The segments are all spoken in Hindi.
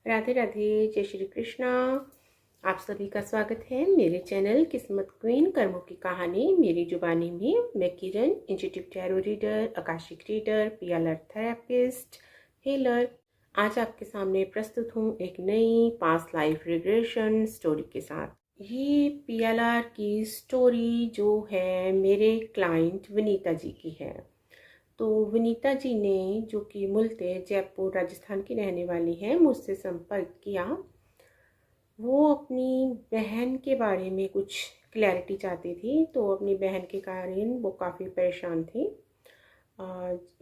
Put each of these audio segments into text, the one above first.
राधे राधे, जय श्री कृष्णा। आप सभी का स्वागत है मेरे चैनल किस्मत क्वीन कर्मों की कहानी मेरी जुबानी में। मैं Kiran, intuitive tarot reader, akashic reader, PLR therapist, healer, आज आपके सामने प्रस्तुत हूँ एक नई पास्ट लाइफ रिग्रेशन स्टोरी के साथ। ये पीएलआर की स्टोरी जो है मेरे क्लाइंट विनीता जी की है। तो विनीता जी ने, जो कि मूलतः जयपुर राजस्थान की रहने वाली है, मुझसे संपर्क किया। वो अपनी बहन के बारे में कुछ क्लैरिटी चाहती थी। तो अपनी बहन के कारण वो काफ़ी परेशान थी।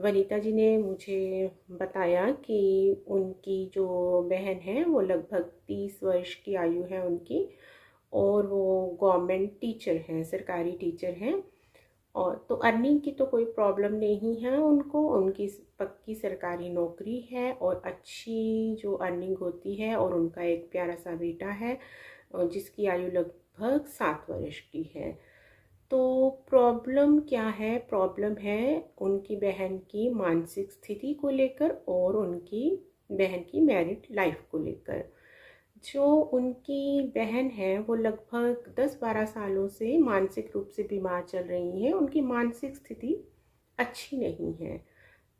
वनीता जी ने मुझे बताया कि उनकी जो बहन है वो लगभग 30 वर्ष की आयु है उनकी, और वो गवर्नमेंट टीचर हैं, सरकारी टीचर हैं। और तो अर्निंग की तो कोई प्रॉब्लम नहीं है उनको, उनकी पक्की सरकारी नौकरी है और अच्छी जो अर्निंग होती है। और उनका एक प्यारा सा बेटा है जिसकी आयु लगभग 7 वर्ष की है। तो प्रॉब्लम क्या है? प्रॉब्लम है उनकी बहन की मानसिक स्थिति को लेकर और उनकी बहन की मैरिड लाइफ को लेकर। जो उनकी बहन है वो लगभग 10-12 सालों से मानसिक रूप से बीमार चल रही हैं। उनकी मानसिक स्थिति अच्छी नहीं है।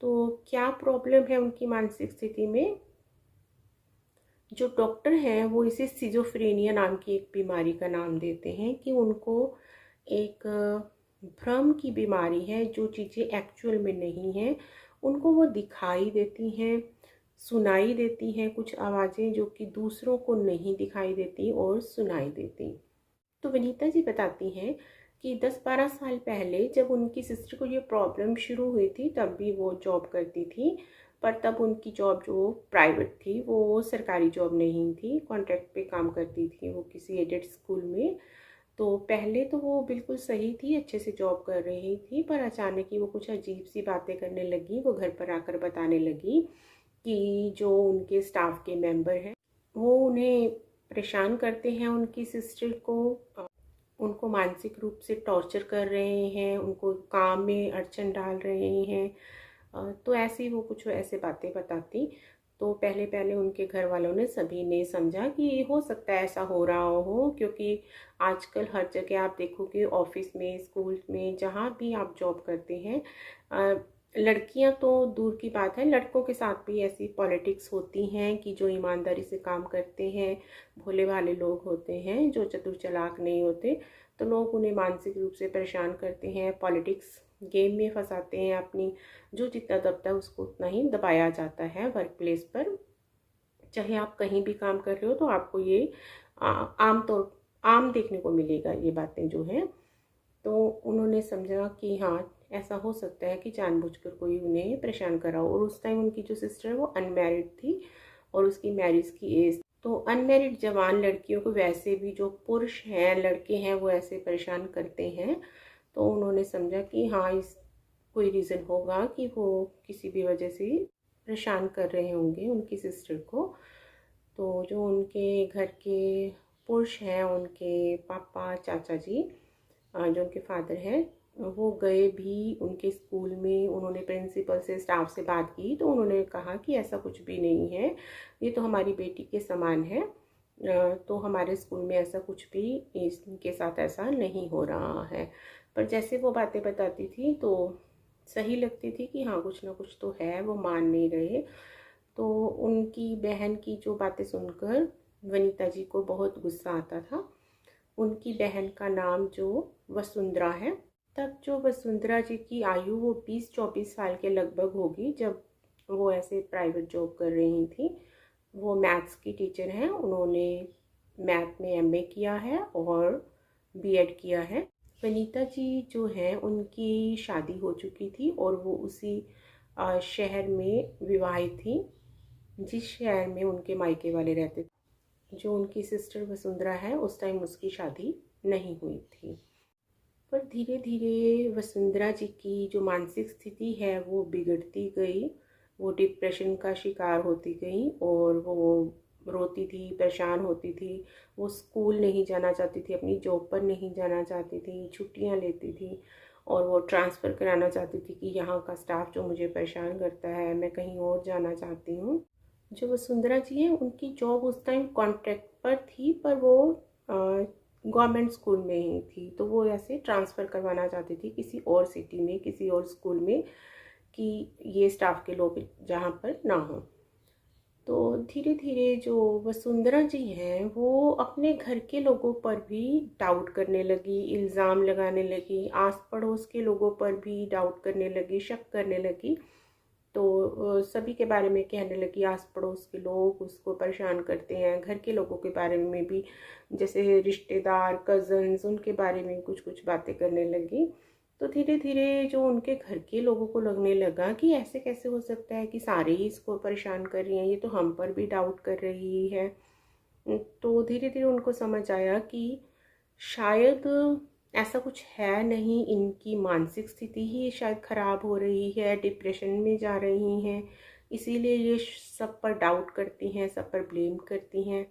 तो क्या प्रॉब्लम है उनकी मानसिक स्थिति में? जो डॉक्टर हैं वो इसे सिजोफ्रेनिया नाम की एक बीमारी का नाम देते हैं कि उनको एक भ्रम की बीमारी है। जो चीज़ें एक्चुअल में नहीं हैं उनको वो दिखाई देती हैं, सुनाई देती हैं, कुछ आवाज़ें जो कि दूसरों को नहीं दिखाई देती और सुनाई देती। तो विनीता जी बताती हैं कि 10-12 साल पहले जब उनकी सिस्टर को ये प्रॉब्लम शुरू हुई थी तब भी वो जॉब करती थी, पर तब उनकी जॉब जो प्राइवेट थी, वो सरकारी जॉब नहीं थी, कॉन्ट्रैक्ट पे काम करती थी वो किसी एडेड स्कूल में। तो पहले तो वो बिल्कुल सही थी, अच्छे से जॉब कर रही थी, पर अचानक ही वो कुछ अजीब सी बातें करने लगी। वो घर पर आकर बताने लगी कि जो उनके स्टाफ के मेंबर हैं वो उन्हें परेशान करते हैं, उनकी सिस्टर को, उनको मानसिक रूप से टॉर्चर कर रहे हैं, उनको काम में अड़चन डाल रहे हैं। तो ऐसी वो कुछ ऐसे बातें बताती। तो पहले पहले उनके घर वालों ने, सभी ने समझा कि हो सकता है ऐसा हो रहा हो, क्योंकि आजकल हर जगह आप देखोगे, ऑफिस में, स्कूल में, जहाँ भी आप जॉब करते हैं, लड़कियां तो दूर की बात है, लड़कों के साथ भी ऐसी पॉलिटिक्स होती हैं कि जो ईमानदारी से काम करते हैं, भोले भाले लोग होते हैं, जो चतुर चालाक नहीं होते, तो लोग उन्हें मानसिक रूप से परेशान करते हैं, पॉलिटिक्स गेम में फंसाते हैं अपनी। जो जितना दबता है उसको उतना ही दबाया जाता है वर्क प्लेस पर। चाहे आप कहीं भी काम कर रहे हो तो आपको ये आम देखने को मिलेगा ये बातें जो हैं। तो उन्होंने समझा कि हाँ, ऐसा हो सकता है कि जानबूझकर कोई उन्हें परेशान करा हो। और उस टाइम उनकी जो सिस्टर है वो अनमैरिड थी और उसकी मैरिज की एज। तो अनमैरिड जवान लड़कियों को वैसे भी जो पुरुष हैं, लड़के हैं, वो ऐसे परेशान करते हैं। तो उन्होंने समझा कि हाँ, इस कोई रीज़न होगा कि वो किसी भी वजह से परेशान कर रहे होंगे उनकी सिस्टर को। तो जो उनके घर के पुरुष हैं, उनके पापा, चाचा जी, जो उनके फादर हैं, वो गए भी उनके स्कूल में। उन्होंने प्रिंसिपल से, स्टाफ से बात की तो उन्होंने कहा कि ऐसा कुछ भी नहीं है, ये तो हमारी बेटी के समान है। तो हमारे स्कूल में ऐसा कुछ भी इनके साथ ऐसा नहीं हो रहा है। पर जैसे वो बातें बताती थी तो सही लगती थी कि हाँ, कुछ ना कुछ तो है, वो मान नहीं रहे। तो उनकी बहन की जो बातें सुनकर वनीता जी को बहुत गुस्सा आता था। उनकी बहन का नाम जो वसुंधरा है। तब जो वसुंधरा जी की आयु वो 20-24 साल के लगभग होगी जब वो ऐसे प्राइवेट जॉब कर रही थी। वो मैथ्स की टीचर हैं, उन्होंने मैथ में एमए किया है और बीएड किया है। वनीता जी जो हैं उनकी शादी हो चुकी थी और वो उसी शहर में विवाहित थी जिस शहर में उनके मायके वाले रहते थे। जो उनकी सिस्टर वसुंधरा है, उस टाइम उसकी शादी नहीं हुई थी। पर धीरे धीरे वसुंधरा जी की जो मानसिक स्थिति है वो बिगड़ती गई। वो डिप्रेशन का शिकार होती गई और वो रोती थी, परेशान होती थी। वो स्कूल नहीं जाना चाहती थी, अपनी जॉब पर नहीं जाना चाहती थी, छुट्टियां लेती थी और वो ट्रांसफ़र कराना चाहती थी कि यहाँ का स्टाफ जो मुझे परेशान करता है, मैं कहीं और जाना चाहती हूँ। जो वसुंधरा जी हैं उनकी जॉब उस टाइम कॉन्ट्रैक्ट पर थी, पर वो गवर्नमेंट स्कूल में ही थी, तो वो ऐसे ट्रांसफ़र करवाना चाहती थी किसी और सिटी में, किसी और स्कूल में, कि ये स्टाफ के लोग जहाँ पर ना हो। तो धीरे धीरे जो वसुंधरा जी हैं वो अपने घर के लोगों पर भी डाउट करने लगी, इल्ज़ाम लगाने लगी, आस पड़ोस के लोगों पर भी डाउट करने लगी, शक करने लगी। तो सभी के बारे में कहने लगी, आस पड़ोस के लोग उसको परेशान करते हैं, घर के लोगों के बारे में भी, जैसे रिश्तेदार, कज़न्स, उनके बारे में कुछ कुछ बातें करने लगी। तो धीरे धीरे जो उनके घर के लोगों को लगने लगा कि ऐसे कैसे हो सकता है कि सारे ही इसको परेशान कर रही हैं, ये तो हम पर भी डाउट कर रही है। तो धीरे धीरे उनको समझ आया कि शायद ऐसा कुछ है नहीं, इनकी मानसिक स्थिति ही शायद ख़राब हो रही है, डिप्रेशन में जा रही हैं, इसीलिए ये सब पर डाउट करती हैं, सब पर ब्लेम करती हैं।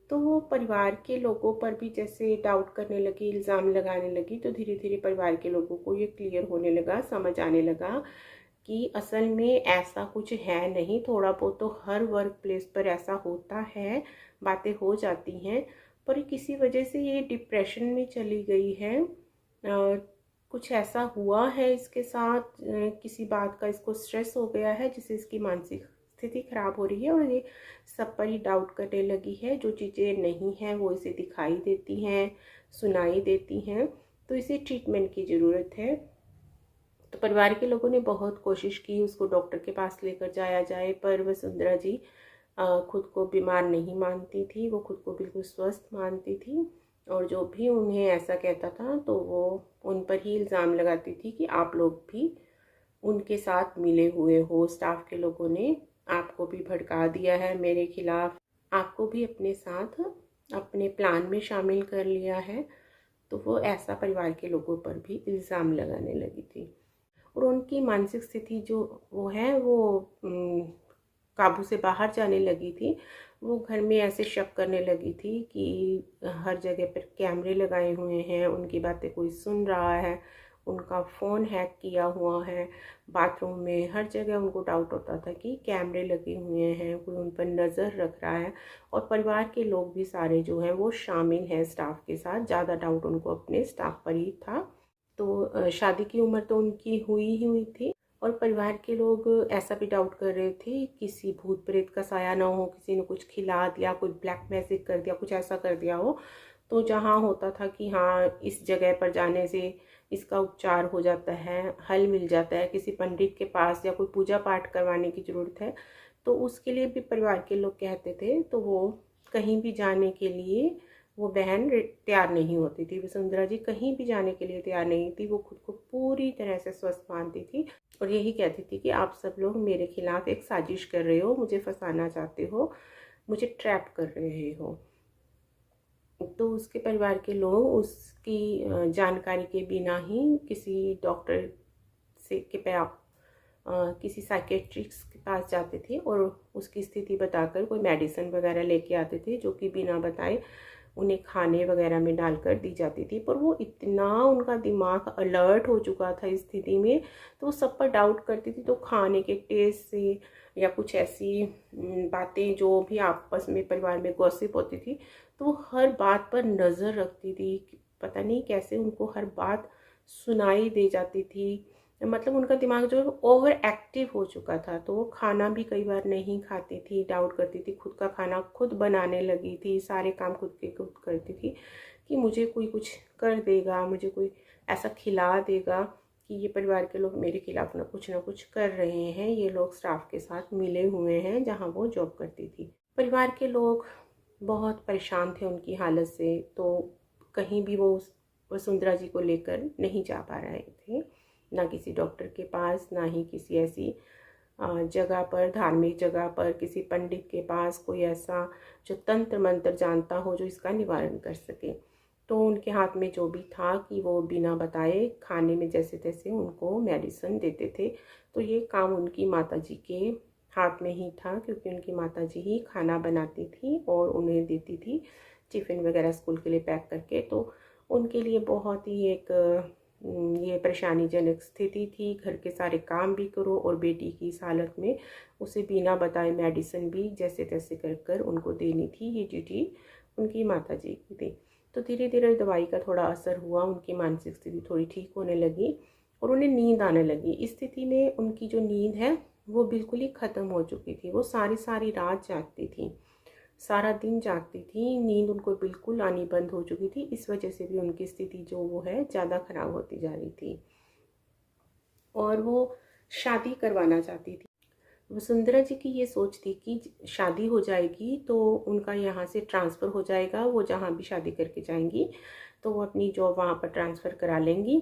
तो वो परिवार के लोगों पर भी जैसे डाउट करने लगी, इल्ज़ाम लगाने लगी, तो धीरे धीरे परिवार के लोगों को ये क्लियर होने लगा, समझ आने लगा कि असल में ऐसा कुछ है नहीं। थोड़ा बहुत तो हर वर्क प्लेस पर ऐसा होता है, बातें हो जाती हैं, पर किसी वजह से ये डिप्रेशन में चली गई है। कुछ ऐसा हुआ है इसके साथ, किसी बात का इसको स्ट्रेस हो गया है जिससे इसकी मानसिक स्थिति खराब हो रही है, और ये सब पर ही डाउट करने लगी है। जो चीज़ें नहीं हैं वो इसे दिखाई देती हैं, सुनाई देती हैं, तो इसे ट्रीटमेंट की ज़रूरत है। तो परिवार के लोगों ने बहुत कोशिश की उसको डॉक्टर के पास लेकर जाया जाए, पर वसुंधरा जी खुद को बीमार नहीं मानती थी, वो खुद को बिल्कुल स्वस्थ मानती थी, और जो भी उन्हें ऐसा कहता था तो वो उन पर ही इल्ज़ाम लगाती थी कि आप लोग भी उनके साथ मिले हुए हो, स्टाफ के लोगों ने आपको भी भड़का दिया है मेरे खिलाफ, आपको भी अपने साथ अपने प्लान में शामिल कर लिया है। तो वो ऐसा परिवार के लोगों पर भी इल्ज़ाम लगाने लगी थी, और उनकी मानसिक स्थिति जो वो है वो काबू से बाहर जाने लगी थी। वो घर में ऐसे शक करने लगी थी कि हर जगह पर कैमरे लगाए हुए हैं, उनकी बातें कोई सुन रहा है, उनका फ़ोन हैक किया हुआ है, बाथरूम में हर जगह उनको डाउट होता था कि कैमरे लगे हुए हैं, कोई उन पर नज़र रख रहा है। और परिवार के लोग भी सारे जो हैं वो शामिल हैं स्टाफ के साथ, ज़्यादा डाउट उनको अपने स्टाफ पर ही था। तो शादी की उम्र तो उनकी हुई ही हुई थी, और परिवार के लोग ऐसा भी डाउट कर रहे थे किसी भूत प्रेत का साया ना हो, किसी ने कुछ खिला दिया, कोई ब्लैक मैजिक कर दिया, कुछ ऐसा कर दिया हो। तो जहाँ होता था कि हाँ इस जगह पर जाने से इसका उपचार हो जाता है, हल मिल जाता है, किसी पंडित के पास या कोई पूजा पाठ करवाने की ज़रूरत है, तो उसके लिए भी परिवार के लोग कहते थे। तो वो कहीं भी जाने के लिए वो बहन तैयार नहीं होती थी, वसुंधरा जी कहीं भी जाने के लिए तैयार नहीं थी। वो खुद को पूरी तरह से स्वस्थ मानती थी, और यही कहती थी कि आप सब लोग मेरे खिलाफ एक साजिश कर रहे हो, मुझे फंसाना चाहते हो, मुझे ट्रैप कर रहे हो। तो उसके परिवार के लोग उसकी जानकारी के बिना ही किसी डॉक्टर से के पे आप किसी साइकेट्रिस्ट के पास जाते थे, और उसकी स्थिति बताकर कोई मेडिसिन वगैरह लेके आते थे, जो कि बिना बताए उन्हें खाने वगैरह में डालकर दी जाती थी। पर वो इतना उनका दिमाग अलर्ट हो चुका था इस स्थिति में, तो वो सब पर डाउट करती थी। तो खाने के टेस्ट से या कुछ ऐसी बातें जो भी आपस में परिवार में गॉसिप होती थी, तो वो हर बात पर नज़र रखती थी। पता नहीं कैसे उनको हर बात सुनाई दे जाती थी, मतलब उनका दिमाग जो है ओवर एक्टिव हो चुका था। तो वो खाना भी कई बार नहीं खाती थी, डाउट करती थी, खुद का खाना खुद बनाने लगी थी, सारे काम खुद के खुद करती थी कि मुझे कोई कुछ कर देगा, मुझे कोई ऐसा खिला देगा कि ये परिवार के लोग मेरे खिलाफ ना कुछ कर रहे हैं, ये लोग स्टाफ के साथ मिले हुए हैं जहाँ वो जॉब करती थी। परिवार के लोग बहुत परेशान थे उनकी हालत से, तो कहीं भी वो वसुंधरा जी को लेकर नहीं जा पा रहे थे, ना किसी डॉक्टर के पास, ना ही किसी ऐसी जगह पर, धार्मिक जगह पर, किसी पंडित के पास, कोई ऐसा जो तंत्र मंत्र जानता हो जो इसका निवारण कर सके। तो उनके हाथ में जो भी था कि वो बिना बताए खाने में जैसे तैसे उनको मेडिसिन देते थे। तो ये काम उनकी माताजी के हाथ में ही था, क्योंकि उनकी माताजी ही खाना बनाती थी और उन्हें देती थी टिफ़िन वगैरह स्कूल के लिए पैक करके। तो उनके लिए बहुत ही एक ये परेशानीजनक स्थिति थी। घर के सारे काम भी करो और बेटी की इस हालत में उसे बिना बताए मेडिसिन भी जैसे तैसे कर कर उनको देनी थी। ये ड्यूटी उनकी माता जी की थी। तो धीरे धीरे दवाई का थोड़ा असर हुआ, उनकी मानसिक स्थिति थोड़ी ठीक होने लगी और उन्हें नींद आने लगी। इस स्थिति में उनकी जो नींद है वो बिल्कुल ही ख़त्म हो चुकी थी। वो सारी सारी रात जागती थी, सारा दिन जागती थी, नींद उनको बिल्कुल आनी बंद हो चुकी थी। इस वजह से भी उनकी स्थिति जो वो है ज़्यादा ख़राब होती जा रही थी और वो शादी करवाना चाहती थी। वसुंधरा जी की ये सोच थी कि शादी हो जाएगी तो उनका यहाँ से ट्रांसफ़र हो जाएगा, वो जहाँ भी शादी करके जाएंगी तो वो अपनी जॉब वहाँ पर ट्रांसफ़र करा लेंगी,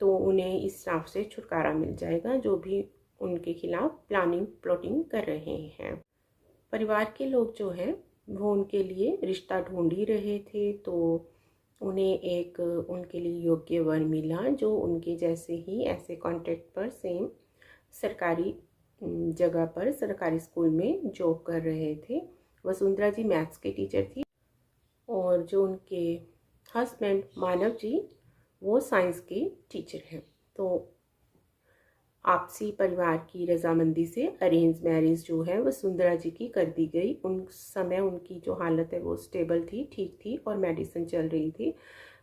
तो उन्हें इस श्राप से छुटकारा मिल जाएगा जो भी उनके खिलाफ प्लानिंग प्लॉटिंग कर रहे हैं। परिवार के लोग जो हैं वो उनके लिए रिश्ता ढूंढ ही रहे थे, तो उन्हें एक उनके लिए योग्य वर मिला जो उनके जैसे ही ऐसे कॉन्ट्रैक्ट पर सेम सरकारी जगह पर सरकारी स्कूल में जॉब कर रहे थे। वसुंधरा जी मैथ्स के टीचर थी और जो उनके हस्बैंड मानव जी वो साइंस के टीचर हैं। तो आपसी परिवार की रजामंदी से अरेंज मैरिज जो है वसुंधरा जी की कर दी गई। उन समय उनकी जो हालत है वो स्टेबल थी, ठीक थी और मेडिसिन चल रही थी।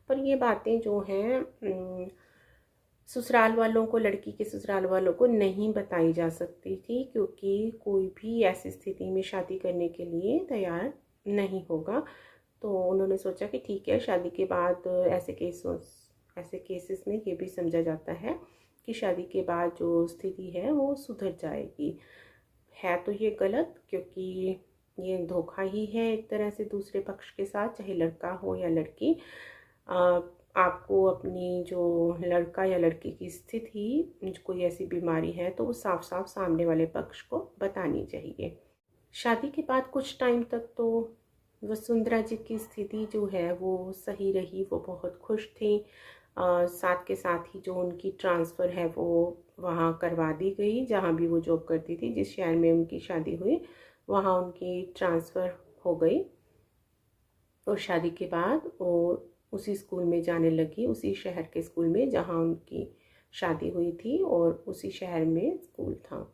पर ये बातें जो हैं ससुराल वालों को, लड़की के ससुराल वालों को नहीं बताई जा सकती थी, क्योंकि कोई भी ऐसी स्थिति में शादी करने के लिए तैयार नहीं होगा। तो उन्होंने सोचा कि ठीक है, शादी के बाद ऐसे केसेस में ये भी समझा जाता है कि शादी के बाद जो स्थिति है वो सुधर जाएगी। है तो ये गलत, क्योंकि ये धोखा ही है एक तरह से दूसरे पक्ष के साथ, चाहे लड़का हो या लड़की। आपको अपनी जो लड़का या लड़की की स्थिति, कोई ऐसी बीमारी है तो वो साफ साफ सामने वाले पक्ष को बतानी चाहिए। शादी के बाद कुछ टाइम तक तो वसुंधरा जी की स्थिति जो है वो सही रही, वो बहुत खुश थी। साथ के साथ ही जो उनकी ट्रांसफ़र है वो वहाँ करवा दी गई, जहाँ भी वो जॉब करती थी, जिस शहर में उनकी शादी हुई वहाँ उनकी ट्रांसफ़र हो गई और शादी के बाद वो उसी स्कूल में जाने लगी, उसी शहर के स्कूल में जहाँ उनकी शादी हुई थी और उसी शहर में स्कूल था।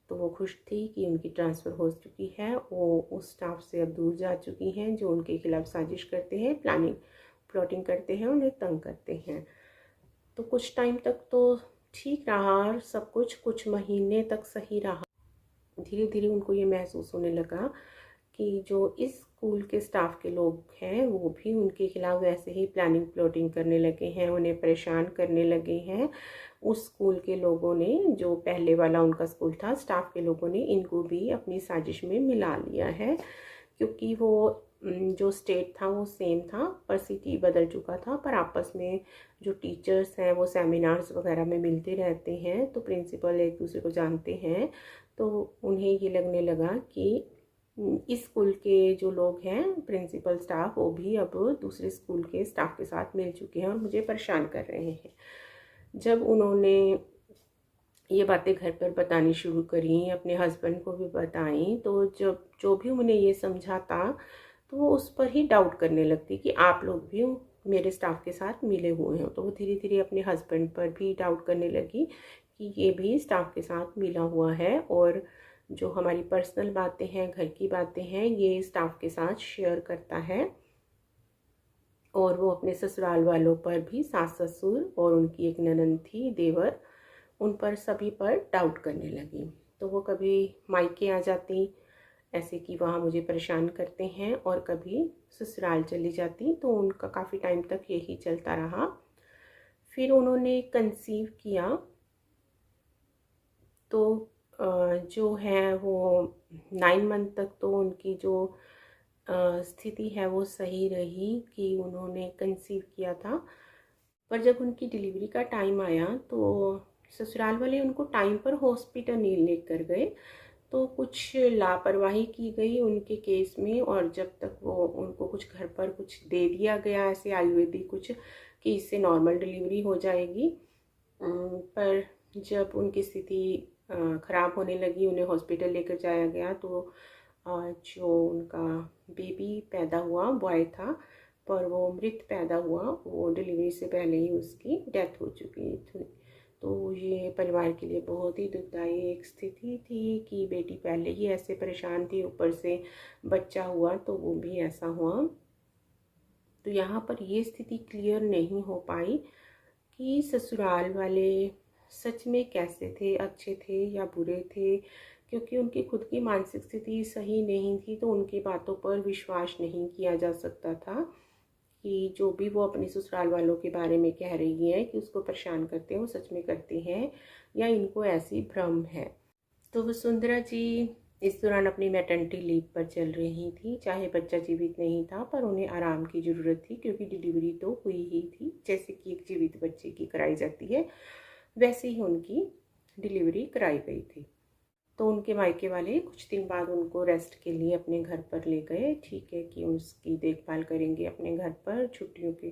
तो वो खुश थी कि उनकी ट्रांसफ़र हो चुकी है, वो उस स्टाफ से अब दूर जा चुकी हैं जो उनके खिलाफ साजिश करते हैं, प्लॉटिंग करते हैं, उन्हें तंग करते हैं। तो कुछ टाइम तक तो ठीक रहा सब कुछ महीने तक सही रहा। धीरे धीरे उनको ये महसूस होने लगा कि जो इस स्कूल के स्टाफ के लोग हैं वो भी उनके खिलाफ वैसे ही प्लानिंग प्लॉटिंग करने लगे हैं, उन्हें परेशान करने लगे हैं। उस स्कूल के लोगों ने, जो पहले वाला उनका स्कूल था, स्टाफ के लोगों ने इनको भी अपनी साजिश में मिला लिया है, क्योंकि वो जो स्टेट था वो सेम था पर सिटी बदल चुका था। पर आपस में जो टीचर्स हैं वो सेमिनार्स वगैरह में मिलते रहते हैं, तो प्रिंसिपल एक दूसरे को जानते हैं। तो उन्हें ये लगने लगा कि इस स्कूल के जो लोग हैं, प्रिंसिपल स्टाफ, वो भी अब दूसरे स्कूल के स्टाफ के साथ मिल चुके हैं और मुझे परेशान कर रहे हैं। जब उन्होंने ये बातें घर पर बतानी शुरू करी, अपने हस्बैंड को भी बताई, तो जब जो भी उन्हें ये समझाता तो वो उस पर ही डाउट करने लगती कि आप लोग भी मेरे स्टाफ के साथ मिले हुए हैं। तो वो धीरे धीरे अपने हस्बैंड पर भी डाउट करने लगी कि ये भी स्टाफ के साथ मिला हुआ है और जो हमारी पर्सनल बातें हैं, घर की बातें हैं, ये स्टाफ के साथ शेयर करता है। और वो अपने ससुराल वालों पर भी, सास ससुर और उनकी एक ननंद थी, देवर, उन पर सभी पर डाउट करने लगी। तो वो कभी मायके आ जाती ऐसे कि वहाँ मुझे परेशान करते हैं, और कभी ससुराल चली जाती। तो उनका काफ़ी टाइम तक यही चलता रहा। फिर उन्होंने कंसीव किया, तो जो है वो 9 मंथ तक तो उनकी जो स्थिति है वो सही रही कि उन्होंने कंसीव किया था। पर जब उनकी डिलीवरी का टाइम आया तो ससुराल वाले उनको टाइम पर हॉस्पिटल नहीं लेकर गए, तो कुछ लापरवाही की गई उनके केस में। और जब तक वो उनको कुछ घर पर कुछ दे दिया गया ऐसे आयुर्वेदिक कुछ कि इससे नॉर्मल डिलीवरी हो जाएगी, पर जब उनकी स्थिति ख़राब होने लगी, उन्हें हॉस्पिटल लेकर जाया गया, तो जो उनका बेबी पैदा हुआ, बॉय था, पर वो मृत पैदा हुआ। वो डिलीवरी से पहले ही उसकी डेथ हो चुकी थी। तो ये परिवार के लिए बहुत ही दुखदाई एक स्थिति थी कि बेटी पहले ही ऐसे परेशान थी, ऊपर से बच्चा हुआ तो वो भी ऐसा हुआ। तो यहाँ पर ये स्थिति क्लियर नहीं हो पाई कि ससुराल वाले सच में कैसे थे, अच्छे थे या बुरे थे, क्योंकि उनकी खुद की मानसिक स्थिति सही नहीं थी। तो उनकी बातों पर विश्वास नहीं किया जा सकता था कि जो भी वो अपने ससुराल वालों के बारे में कह रही है कि उसको परेशान करते हैं, वो सच में करते हैं या इनको ऐसी भ्रम है। तो वसुंधरा जी इस दौरान अपनी मैटरनिटी लीव पर चल रही थी। चाहे बच्चा जीवित नहीं था, पर उन्हें आराम की ज़रूरत थी, क्योंकि डिलीवरी तो हुई ही थी। जैसे कि एक जीवित बच्चे की कराई जाती है, वैसे ही उनकी डिलीवरी कराई गई थी। तो उनके मायके वाले कुछ दिन बाद उनको रेस्ट के लिए अपने घर पर ले गए। ठीक है कि उसकी देखभाल करेंगे अपने घर पर, छुट्टियों के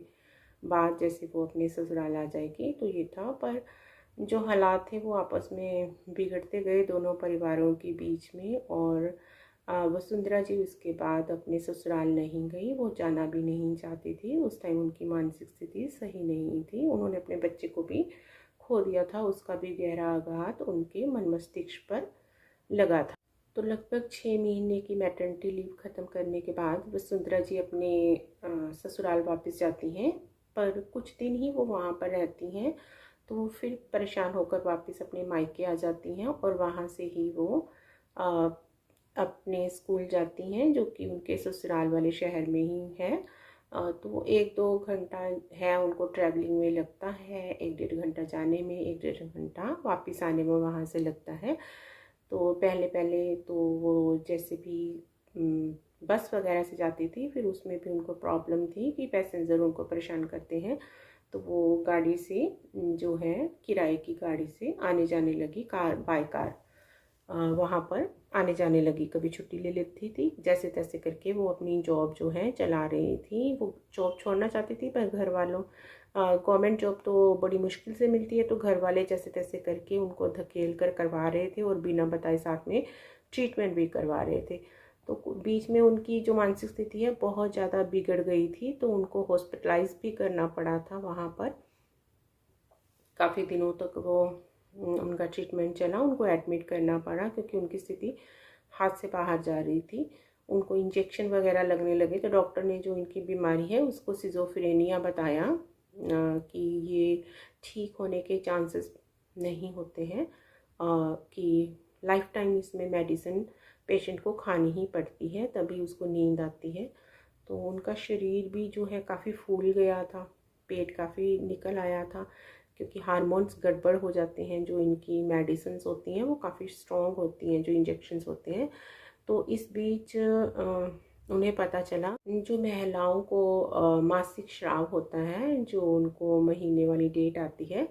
बाद जैसे वो अपने ससुराल आ जाएगी। तो ये था, पर जो हालात थे वो आपस में बिगड़ते गए दोनों परिवारों के बीच में। और वसुंधरा जी उसके बाद अपने ससुराल नहीं गई, वो जाना भी नहीं चाहती थी। उस टाइम उनकी मानसिक स्थिति सही नहीं थी। उन्होंने अपने बच्चे को भी खो दिया था, उसका भी गहरा आघात उनके मन मस्तिष्क पर लगा था। तो लगभग 6 महीने की मैटरनिटी लीव ख़त्म करने के बाद वसुंधरा जी अपने ससुराल वापस जाती हैं, पर कुछ दिन ही वो वहाँ पर रहती हैं। तो फिर परेशान होकर वापस अपने मायके आ जाती हैं और वहाँ से ही वो अपने स्कूल जाती हैं, जो कि उनके ससुराल वाले शहर में ही है। तो 1-2 घंटा है उनको ट्रैवलिंग में लगता है, 1-1.5 घंटा जाने में, 1-1.5 घंटा वापस आने में वहाँ से लगता है। तो पहले तो वो जैसे भी बस वगैरह से जाती थी, फिर उसमें भी उनको प्रॉब्लम थी कि पैसेंजर उनको परेशान करते हैं। तो वो गाड़ी से जो है किराए की गाड़ी से आने जाने लगी, कार बाय कार वहाँ पर आने जाने लगी। कभी छुट्टी ले लेती थी, जैसे तैसे करके वो अपनी जॉब जो है चला रही थी। वो जॉब छोड़ना चाहती थी, पर घर वालों गवर्नमेंट जॉब तो बड़ी मुश्किल से मिलती है, तो घर वाले जैसे तैसे करके उनको धकेल कर करवा रहे थे और बिना बताए साथ में ट्रीटमेंट भी करवा रहे थे। तो बीच में उनकी जो मानसिक स्थिति है बहुत ज़्यादा बिगड़ गई थी, तो उनको हॉस्पिटलाइज भी करना पड़ा था वहाँ पर। काफ़ी दिनों तक वो उनका ट्रीटमेंट चला, उनको एडमिट करना पड़ा क्योंकि उनकी स्थिति हाथ से बाहर जा रही थी। उनको इंजेक्शन वगैरह लगने लगे, तो डॉक्टर ने जो इनकी बीमारी है उसको सिजोफ्रेनिया बताया कि ये ठीक होने के चांसेस नहीं होते हैं, कि लाइफ टाइम इसमें मेडिसिन पेशेंट को खानी ही पड़ती है, तभी उसको नींद आती है। तो उनका शरीर भी जो है काफ़ी फूल गया था, पेट काफ़ी निकल आया था, क्योंकि हार्मोन्स गड़बड़ हो जाते हैं। जो इनकी मेडिसिन्स होती हैं वो काफ़ी स्ट्रॉन्ग होती हैं, जो इंजेक्शन्स होते हैं। तो इस बीच उन्हें पता चला, जो महिलाओं को मासिक स्राव होता है, जो उनको महीने वाली डेट आती है,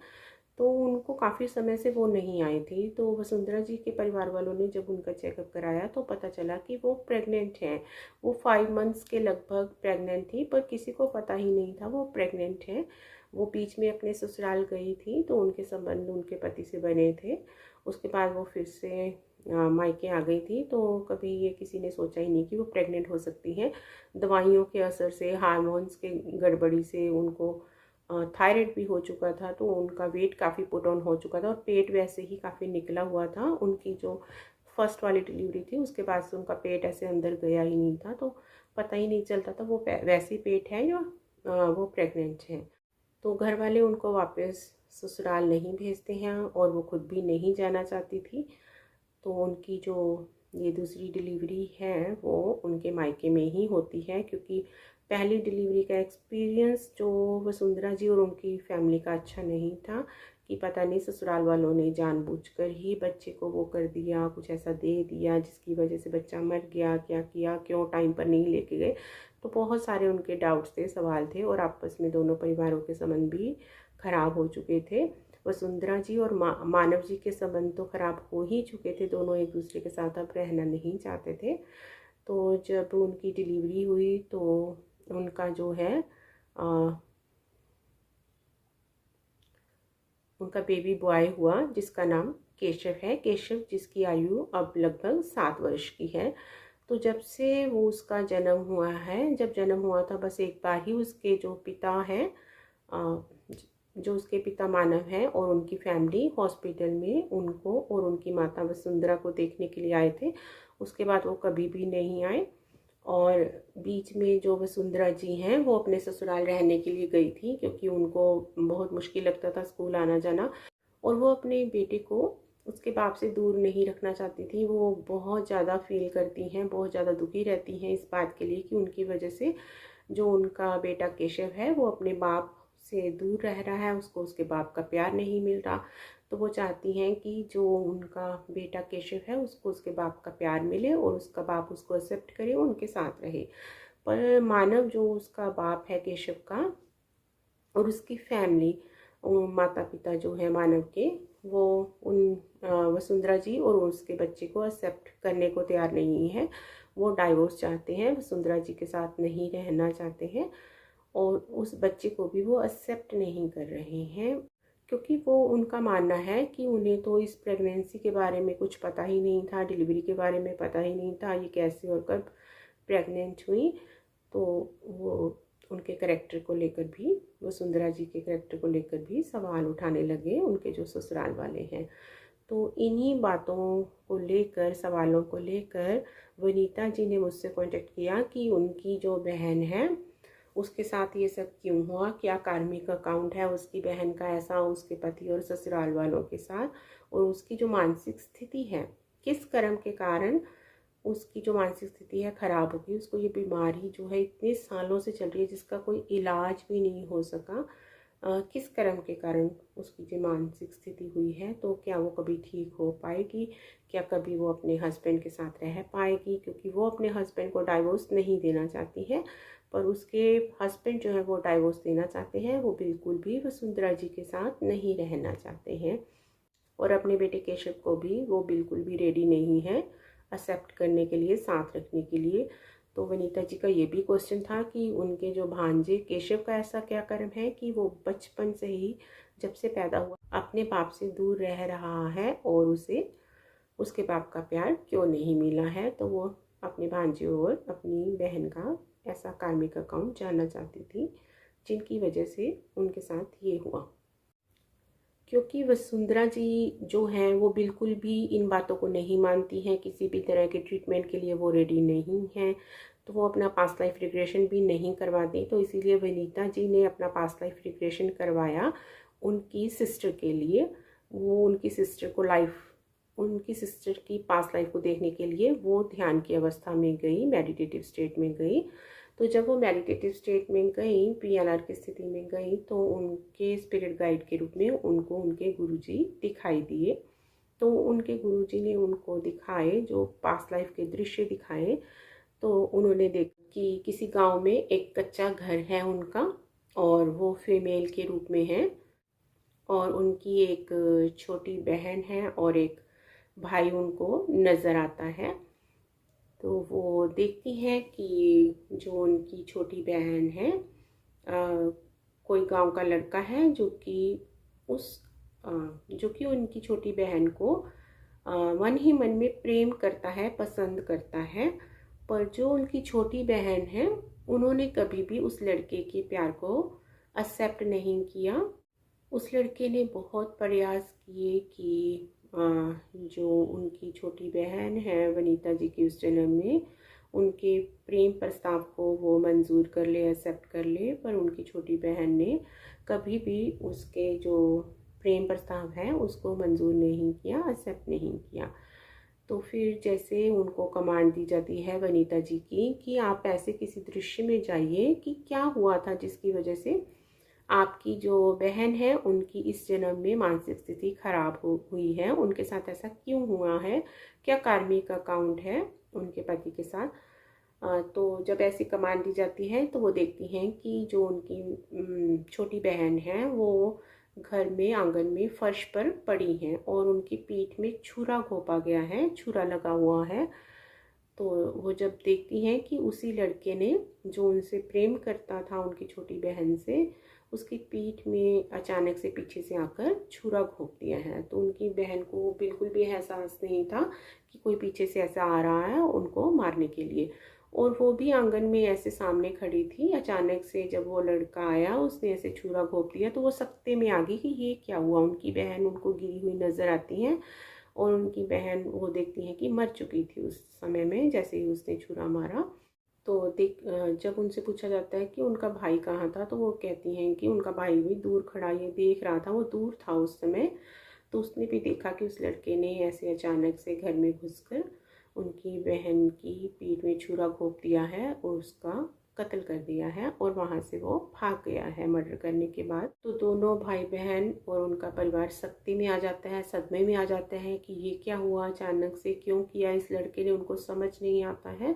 तो उनको काफ़ी समय से वो नहीं आई थी। तो वसुंधरा जी के परिवार वालों ने जब उनका चेकअप कराया तो पता चला कि वो प्रेग्नेंट हैं। वो 5 मंथ्स के लगभग प्रेग्नेंट थी, पर किसी को पता ही नहीं था वो प्रेग्नेंट है। वो बीच में अपने ससुराल गई थी, तो उनके संबंध उनके पति से बने थे। उसके बाद वो फिर से मायके आ गई थी। तो कभी ये किसी ने सोचा ही नहीं कि वो प्रेग्नेंट हो सकती हैं। दवाइयों के असर से, हार्मोन्स के गड़बड़ी से उनको थायराइड भी हो चुका था, तो उनका वेट काफ़ी पुट ऑन हो चुका था और पेट वैसे ही काफ़ी निकला हुआ था। उनकी जो फर्स्ट वाली डिलीवरी थी उसके बाद से उनका पेट ऐसे अंदर गया ही नहीं था, तो पता ही नहीं चलता था वो वैसे पेट है या वो प्रेग्नेंट है। तो घर वाले उनको वापस ससुराल नहीं भेजते हैं और वो खुद भी नहीं जाना चाहती थी। तो उनकी जो ये दूसरी डिलीवरी है वो उनके मायके में ही होती है, क्योंकि पहली डिलीवरी का एक्सपीरियंस जो वसुंधरा जी और उनकी फैमिली का अच्छा नहीं था, कि पता नहीं ससुराल वालों ने जानबूझकर ही बच्चे को वो कर दिया, कुछ ऐसा दे दिया जिसकी वजह से बच्चा मर गया, क्या किया, क्यों टाइम पर नहीं लेके गए। तो बहुत सारे उनके डाउट्स थे, सवाल थे, और आपस में दोनों परिवारों के संबंध भी खराब हो चुके थे। वसुंधरा जी और मानव जी के संबंध तो खराब हो ही चुके थे, दोनों एक दूसरे के साथ अब रहना नहीं चाहते थे। तो जब उनकी डिलीवरी हुई तो उनका जो है उनका बेबी बॉय हुआ, जिसका नाम केशव है। केशव जिसकी आयु अब लगभग 7 वर्ष की है। तो जब से वो उसका जन्म हुआ है, जब जन्म हुआ था बस एक बार ही उसके जो पिता हैं, जो उसके पिता मानव हैं और उनकी फैमिली हॉस्पिटल में उनको और उनकी माता वसुंधरा को देखने के लिए आए थे। उसके बाद वो कभी भी नहीं आए। और बीच में जो वसुंधरा जी हैं वो अपने ससुराल रहने के लिए गई थी, क्योंकि उनको बहुत मुश्किल लगता था स्कूल आना जाना, और वो अपने बेटे को उसके बाप से दूर नहीं रखना चाहती थी। वो बहुत ज़्यादा फील करती हैं, बहुत ज़्यादा दुखी रहती हैं इस बात के लिए कि उनकी वजह से जो उनका बेटा केशव है वो अपने बाप से दूर रह रहा है, उसको उसके बाप का प्यार नहीं मिल रहा। तो वो चाहती हैं कि जो उनका बेटा केशव है उसको उसके बाप का प्यार मिले और उसका बाप उसको एक्सेप्ट करे, उनके साथ रहे। पर मानव जो उसका बाप है केशव का, और उसकी फैमिली, माता पिता जो है मानव के, वो उन वसुंधरा जी और उसके बच्चे को एक्सेप्ट करने को तैयार नहीं है। वो डाइवोर्स चाहते हैं, वसुंधरा जी के साथ नहीं रहना चाहते हैं, और उस बच्चे को भी वो एक्सेप्ट नहीं कर रहे हैं, क्योंकि वो उनका मानना है कि उन्हें तो इस प्रेगनेंसी के बारे में कुछ पता ही नहीं था, डिलीवरी के बारे में पता ही नहीं था, ये कैसे और कब प्रेग्नेंट हुई। तो वो उनके करैक्टर को लेकर भी, वसुंधरा जी के करैक्टर को लेकर भी सवाल उठाने लगे उनके जो ससुराल वाले हैं। तो इन्हीं बातों को लेकर, सवालों को लेकर वनीता जी ने मुझसे कांटेक्ट किया कि उनकी जो बहन है उसके साथ ये सब क्यों हुआ, क्या कार्मिक अकाउंट है उसकी बहन का ऐसा उसके पति और ससुराल वालों के साथ, और उसकी जो मानसिक स्थिति है, किस कर्म के कारण उसकी जो मानसिक स्थिति है ख़राब होगी। उसको ये बीमारी जो है इतने सालों से चल रही है, जिसका कोई इलाज भी नहीं हो सका, किस कर्म के कारण उसकी जो मानसिक स्थिति हुई है, तो क्या वो कभी ठीक हो पाएगी, क्या कभी वो अपने हस्बैंड के साथ रह पाएगी, क्योंकि वो अपने हस्बैंड को डाइवोर्स नहीं देना चाहती है, पर उसके हस्बैंड जो है वो डाइवोर्स देना चाहते हैं। वो बिल्कुल भी वसुंधरा जी के साथ नहीं रहना चाहते हैं, और अपने बेटे केशव को भी वो बिल्कुल भी रेडी नहीं है एक्सेप्ट करने के लिए, साथ रखने के लिए। तो वनीता जी का ये भी क्वेश्चन था कि उनके जो भांजे केशव का ऐसा क्या कर्म है कि वो बचपन से ही, जब से पैदा हुआ, अपने बाप से दूर रह रहा है और उसे उसके बाप का प्यार क्यों नहीं मिला है। तो वो अपने भांजे और अपनी बहन का ऐसा कार्मिक अकाउंट जानना चाहती थी, जिनकी वजह से उनके साथ ये हुआ। क्योंकि वसुंधरा जी जो हैं वो बिल्कुल भी इन बातों को नहीं मानती हैं, किसी भी तरह के ट्रीटमेंट के लिए वो रेडी नहीं हैं, तो वो अपना पास्ट लाइफ रिग्रेशन भी नहीं करवाती। तो इसीलिए वनीता जी ने अपना पास्ट लाइफ रिग्रेशन करवाया उनकी सिस्टर के लिए। वो उनकी सिस्टर की पास्ट लाइफ को देखने के लिए वो ध्यान की अवस्था में गई, मेडिटेटिव स्टेट में गई। तो जब वो मेडिटेटिव स्टेट में गई, PLR की स्थिति में गई, तो उनके स्पिरिट गाइड के रूप में उनको उनके गुरुजी दिखाई दिए। तो उनके गुरुजी ने उनको दिखाए, जो पास्ट लाइफ के दृश्य दिखाए। तो उन्होंने देखा कि किसी गांव में एक कच्चा घर है उनका, और वो फीमेल के रूप में है, और उनकी एक छोटी बहन है और एक भाई उनको नज़र आता है। तो वो देखती हैं कि जो उनकी छोटी बहन है, कोई गांव का लड़का है जो कि उनकी छोटी बहन को मन ही मन में प्रेम करता है, पसंद करता है। पर जो उनकी छोटी बहन है, उन्होंने कभी भी उस लड़के के प्यार को एक्सेप्ट नहीं किया। उस लड़के ने बहुत प्रयास किए कि जो उनकी छोटी बहन है वनीता जी की उस जन्म में, उनके प्रेम प्रस्ताव को वो मंजूर कर ले, एक्सेप्ट कर ले, पर उनकी छोटी बहन ने कभी भी उसके जो प्रेम प्रस्ताव है उसको मंजूर नहीं किया, एक्सेप्ट नहीं किया। तो फिर जैसे उनको कमांड दी जाती है वनीता जी की कि आप ऐसे किसी दृश्य में जाइए कि क्या हुआ था जिसकी वजह से आपकी जो बहन है उनकी इस जन्म में मानसिक स्थिति खराब हुई है, उनके साथ ऐसा क्यों हुआ है, क्या कार्मिक अकाउंट है उनके पति के साथ। तो जब ऐसी कमांड दी जाती है तो वो देखती हैं कि जो उनकी छोटी बहन है वो घर में आंगन में फर्श पर पड़ी हैं, और उनकी पीठ में छुरा घोंपा गया है, छुरा लगा हुआ है। तो वो जब देखती हैं कि उसी लड़के ने, जो उनसे प्रेम करता था उनकी छोटी बहन से, उसकी पीठ में अचानक से पीछे से आकर छुरा घोंप दिया है। तो उनकी बहन को बिल्कुल भी एहसास नहीं था कि कोई पीछे से ऐसा आ रहा है उनको मारने के लिए, और वो भी आंगन में ऐसे सामने खड़ी थी। अचानक से जब वो लड़का आया उसने ऐसे छुरा घोंप दिया तो वो सकते में आ गई कि ये क्या हुआ। उनकी बहन उनको गिरी हुई नज़र आती हैं और उनकी बहन वो देखती हैं कि मर चुकी थी उस समय में जैसे ही उसने छुरा मारा। तो जब उनसे पूछा जाता है कि उनका भाई कहाँ था तो वो कहती हैं कि उनका भाई भी दूर खड़ा ये देख रहा था, वो दूर था उस समय। तो उसने भी देखा कि उस लड़के ने ऐसे अचानक से घर में घुसकर उनकी बहन की पीठ में छुरा घोंप दिया है और उसका कत्ल कर दिया है, और वहाँ से वो भाग गया है मर्डर करने के बाद। तो दोनों भाई बहन और उनका परिवार सख्ती में आ जाता है, सदमे में आ जाते हैं कि ये क्या हुआ, अचानक से क्यों किया इस लड़के ने, उनको समझ नहीं आता है।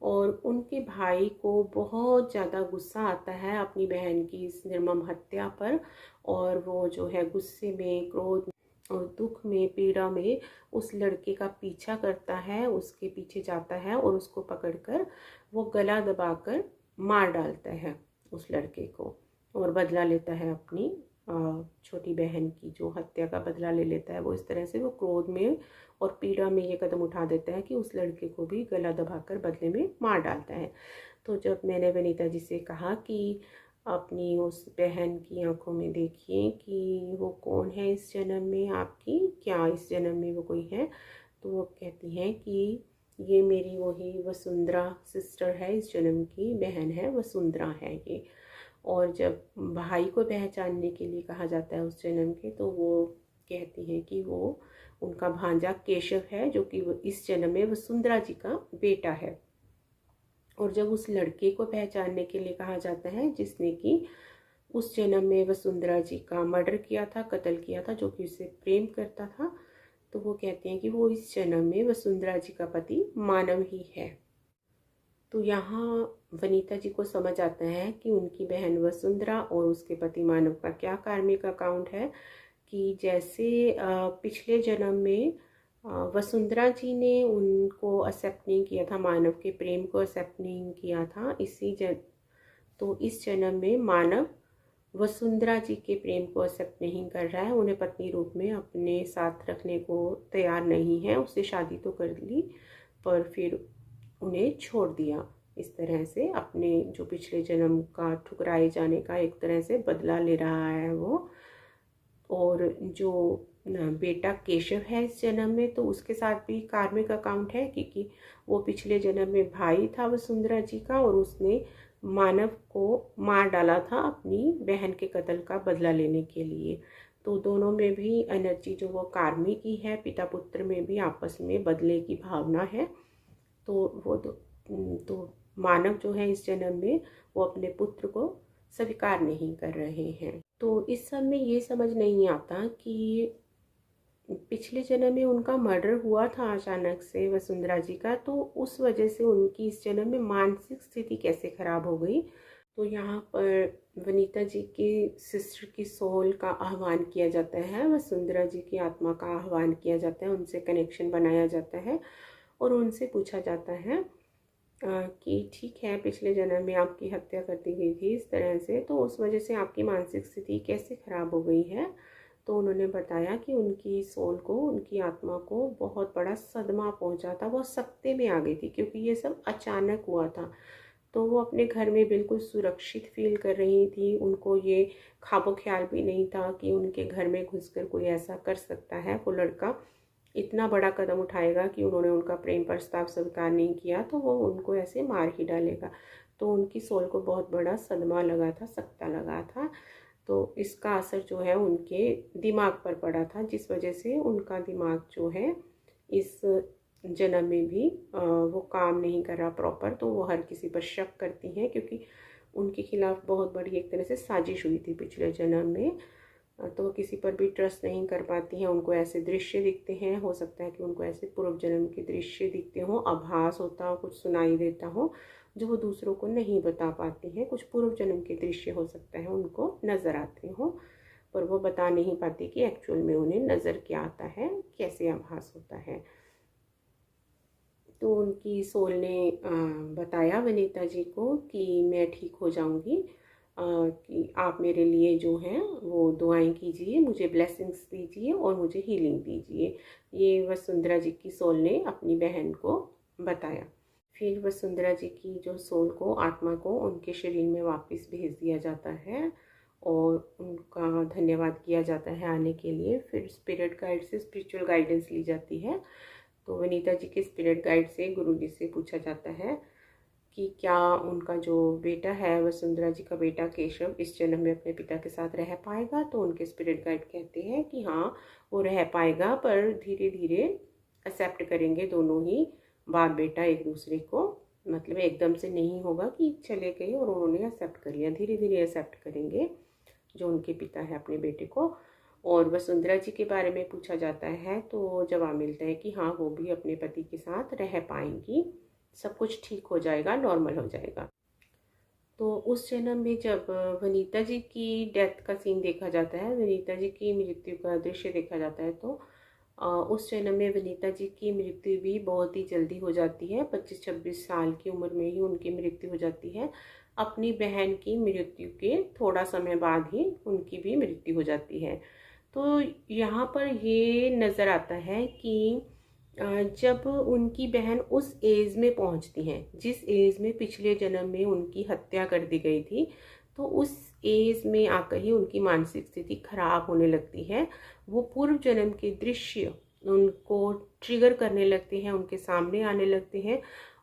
और उनके भाई को बहुत ज़्यादा गुस्सा आता है अपनी बहन की इस निर्मम हत्या पर, और वो जो है गुस्से में, क्रोध और दुख में, पीड़ा में उस लड़के का पीछा करता है, उसके पीछे जाता है और उसको पकड़कर वो गला दबाकर मार डालता है उस लड़के को, और बदला लेता है अपनी छोटी बहन की जो हत्या का बदला ले लेता है। वो इस तरह से वो क्रोध में और पीड़ा में ये कदम उठा देता है कि उस लड़के को भी गला दबाकर बदले में मार डालता है। तो जब मैंने वनीता जी से कहा कि अपनी उस बहन की आंखों में देखिए कि वो कौन है इस जन्म में आपकी, क्या इस जन्म में वो कोई है, तो वो कहती हैं कि ये मेरी वही वसुंधरा सिस्टर है, इस जन्म की बहन है, वसुंधरा है ये। और जब भाई को पहचानने के लिए कहा जाता है उस जन्म के, तो वो कहती हैं कि वो उनका भांजा केशव है जो कि वो इस जन्म में वसुंधरा जी का बेटा है। और जब उस लड़के को पहचानने के लिए कहा जाता है जिसने कि उस जन्म में वसुंधरा जी का मर्डर किया था, कत्ल किया था, जो कि उससे प्रेम करता था, तो वो कहते हैं कि वो इस जन्म में वसुंधरा जी का पति मानव ही है। तो यहाँ वनीता जी को समझ आता है कि उनकी बहन वसुंधरा और उसके पति मानव का क्या कार्मिक अकाउंट है, कि जैसे पिछले जन्म में वसुंधरा जी ने उनको एक्सेप्ट नहीं किया था, मानव के प्रेम को एक्सेप्ट नहीं किया था, तो इस जन्म में मानव वसुंधरा जी के प्रेम को एक्सेप्ट नहीं कर रहा है, उन्हें पत्नी रूप में अपने साथ रखने को तैयार नहीं है। उससे शादी तो कर ली पर फिर उन्हें छोड़ दिया। इस तरह से अपने जो पिछले जन्म का ठुकराए जाने का एक तरह से बदला ले रहा है वो। और जो बेटा केशव है इस जन्म में, तो उसके साथ भी कार्मिक अकाउंट है, क्योंकि वो पिछले जन्म में भाई था वसुंधरा जी का और उसने मानव को मार डाला था अपनी बहन के कत्ल का बदला लेने के लिए। तो दोनों में भी एनर्जी जो वो कार्मिक ही है, पिता पुत्र में भी आपस में बदले की भावना है। तो मानव जो है इस जन्म में वो अपने पुत्र को स्वीकार नहीं कर रहे हैं। तो इस सब में ये समझ नहीं आता कि पिछले जन्म में उनका मर्डर हुआ था अचानक से वसुंधरा जी का, तो उस वजह से उनकी इस जन्म में मानसिक स्थिति कैसे खराब हो गई। तो यहाँ पर वनीता जी की सिस्टर की सोल का आह्वान किया जाता है, वसुंधरा जी की आत्मा का आह्वान किया जाता है, उनसे कनेक्शन बनाया जाता है और उनसे पूछा जाता है कि ठीक है, पिछले जन्म में आपकी हत्या कर दी गई थी इस तरह से, तो उस वजह से आपकी मानसिक स्थिति कैसे ख़राब हो गई है। तो उन्होंने बताया कि उनकी सोल को, उनकी आत्मा को बहुत बड़ा सदमा पहुंचा था, वो सकते में आ गई थी क्योंकि ये सब अचानक हुआ था। तो वो अपने घर में बिल्कुल सुरक्षित फील कर रही थी, उनको ये ख्वाबो ख्याल भी नहीं था कि उनके घर में घुसकर कोई ऐसा कर सकता है, वो लड़का इतना बड़ा कदम उठाएगा कि उन्होंने उनका प्रेम प्रस्ताव स्वीकार नहीं किया तो वो उनको ऐसे मार ही डालेगा। तो उनकी सोल को बहुत बड़ा सदमा लगा था, सकता लगा था। तो इसका असर जो है उनके दिमाग पर पड़ा था, जिस वजह से उनका दिमाग जो है इस जन्म में भी वो काम नहीं कर रहा प्रॉपर। तो वो हर किसी पर शक करती हैं क्योंकि उनके खिलाफ बहुत बड़ी एक तरह से साजिश हुई थी पिछले जन्म में। तो वो किसी पर भी ट्रस्ट नहीं कर पाती हैं, उनको ऐसे दृश्य दिखते हैं, हो सकता है कि उनको ऐसे पूर्व जन्म के दृश्य दिखते हों, आभास होता हो, कुछ सुनाई देता हो जो वो दूसरों को नहीं बता पाती हैं। कुछ पूर्व जन्म के दृश्य हो सकता है उनको नज़र आते हों, पर वो बता नहीं पाती कि एक्चुअल में उन्हें नज़र क्या आता है, कैसे आभास होता है। तो उनकी सोल ने बताया वनीता जी को कि मैं ठीक हो जाऊंगी कि आप मेरे लिए जो हैं वो दुआएं कीजिए, मुझे ब्लेसिंग्स दीजिए और मुझे हीलिंग दीजिए। ये वसुंधरा जी की सोल ने अपनी बहन को बताया। फिर वसुंधरा जी की जो सोल को, आत्मा को उनके शरीर में वापस भेज दिया जाता है और उनका धन्यवाद किया जाता है आने के लिए। फिर स्पिरिट गाइड से स्पिरिचुअल गाइडेंस ली जाती है। तो वनीता जी के स्पिरिट गाइड से गुरुजी से पूछा जाता है कि क्या उनका जो बेटा है, वसुंधरा जी का बेटा केशव, इस जन्म में अपने पिता के साथ रह पाएगा। तो उनके स्पिरिट गाइड कहते हैं कि हाँ, वो रह पाएगा, पर धीरे धीरे एक्सेप्ट करेंगे दोनों ही बाप बेटा एक दूसरे को। मतलब एकदम से नहीं होगा कि चले गए और उन्होंने एक्सेप्ट कर लिया, धीरे धीरे एक्सेप्ट करेंगे जो उनके पिता है अपने बेटे को। और वसुंधरा जी के बारे में पूछा जाता है तो जवाब मिलता है कि हाँ, वो भी अपने पति के साथ रह पाएंगी, सब कुछ ठीक हो जाएगा, नॉर्मल हो जाएगा। तो उस जन्म में जब वनीता जी की डेथ का सीन देखा जाता है, वनीता जी की मृत्यु का दृश्य देखा जाता है, तो उस जन्म में वनीता जी की मृत्यु भी बहुत ही जल्दी हो जाती है। 25-26 साल की उम्र में ही उनकी मृत्यु हो जाती है। अपनी बहन की मृत्यु के थोड़ा समय बाद ही उनकी भी मृत्यु हो जाती है। तो यहाँ पर ये नज़र आता है कि जब उनकी बहन उस एज में पहुँचती हैं जिस एज में पिछले जन्म में उनकी हत्या कर दी गई थी, तो उस एज में आकर ही उनकी मानसिक स्थिति खराब होने लगती है। वो पूर्व जन्म के दृश्य उनको ट्रिगर करने लगते हैं, उनके सामने आने लगते हैं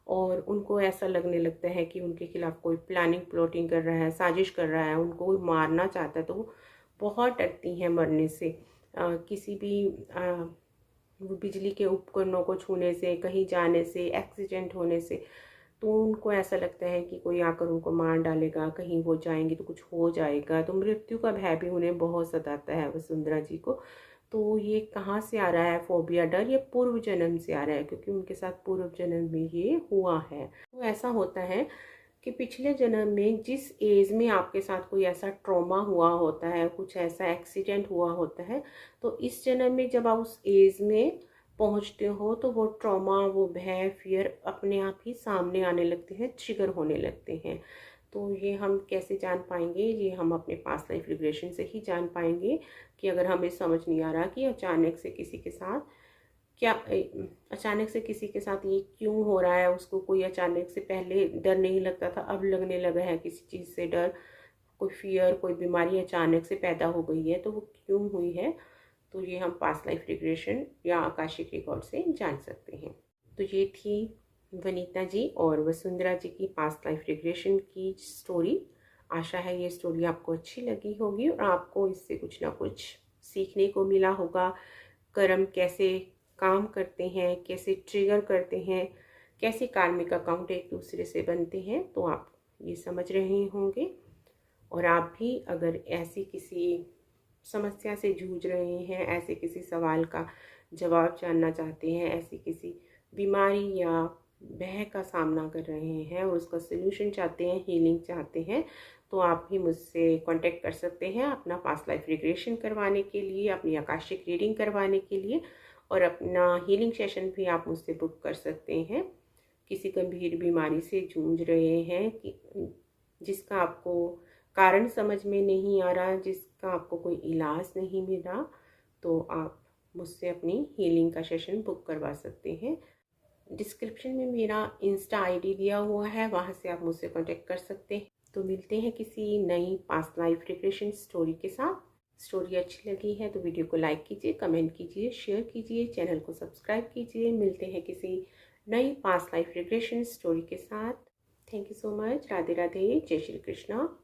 और उनको ऐसा लगने लगता है कि उनके खिलाफ कोई प्लानिंग प्लॉटिंग कर रहा है, साजिश कर रहा है, उनको कोई मारना चाहता है। तो वो बहुत डरती हैं मरने से, किसी भी बिजली के उपकरणों को छूने से, कहीं जाने से, एक्सीडेंट होने से। तो उनको ऐसा लगता है कि कोई आकर उनको मार डालेगा, कहीं वो जाएंगी तो कुछ हो जाएगा। तो मृत्यु का भय भी उन्हें बहुत सताता है वसुंधरा जी को। तो ये कहाँ से आ रहा है फोबिया, डर? ये पूर्व जन्म से आ रहा है, क्योंकि उनके साथ पूर्व जन्म में ये हुआ है। तो ऐसा होता है कि पिछले जन्म में जिस एज में आपके साथ कोई ऐसा ट्रॉमा हुआ होता है, कुछ ऐसा एक्सीडेंट हुआ होता है, तो इस जन्म में जब आप उस एज में पहुंचते हो तो वो ट्रॉमा, वो भय, फियर अपने आप ही सामने आने लगते हैं, ट्रिगर होने लगते हैं। तो ये हम कैसे जान पाएंगे? ये हम अपने पास्ट लाइफ रिग्रेशन से ही जान पाएंगे कि अगर हमें समझ नहीं आ रहा कि अचानक से किसी के साथ अचानक से किसी के साथ ये क्यों हो रहा है। उसको कोई अचानक से, पहले डर नहीं लगता था, अब लगने लगा है किसी चीज़ से डर, कोई फियर, कोई बीमारी अचानक से पैदा हो गई है, तो वो क्यों हुई है। तो ये हम पास्ट लाइफ रिग्रेशन या आकाशिक रिकॉर्ड से जान सकते हैं। तो ये थी वनीता जी और वसुंधरा जी की पास्ट लाइफ रिग्रेशन की स्टोरी। आशा है ये स्टोरी आपको अच्छी लगी होगी और आपको इससे कुछ ना कुछ सीखने को मिला होगा। कर्म कैसे काम करते हैं, कैसे ट्रिगर करते हैं, कैसे कार्मिक अकाउंट एक दूसरे से बनते हैं, तो आप ये समझ रहे होंगे। और आप भी अगर ऐसी किसी समस्या से जूझ रहे हैं, ऐसे किसी सवाल का जवाब जानना चाहते हैं, ऐसी किसी बीमारी या भय का सामना कर रहे हैं और उसका सलूशन चाहते हैं, हीलिंग चाहते हैं, तो आप भी मुझसे कांटेक्ट कर सकते हैं अपना पास्ट लाइफ रिग्रेशन करवाने के लिए, अपनी आकाशिक रीडिंग करवाने के लिए, और अपना हीलिंग सेशन भी आप मुझसे बुक कर सकते हैं। किसी गंभीर बीमारी से जूझ रहे हैं कि जिसका आपको कारण समझ में नहीं आ रहा, जिसका आपको कोई इलाज नहीं मिल रहा, तो आप मुझसे अपनी हीलिंग का सेशन बुक करवा सकते हैं। डिस्क्रिप्शन में मेरा इंस्टा आईडी दिया हुआ है, वहाँ से आप मुझसे कांटेक्ट कर सकते हैं। तो मिलते हैं किसी नई पास्ट लाइफ रिग्रेशन स्टोरी के साथ। स्टोरी अच्छी लगी है तो वीडियो को लाइक कीजिए, कमेंट कीजिए, शेयर कीजिए, चैनल को सब्सक्राइब कीजिए। मिलते हैं किसी नई पास्ट लाइफ रिग्रेशन स्टोरी के साथ। Thank you so much. Radhe Radhe, जय श्री कृष्णा।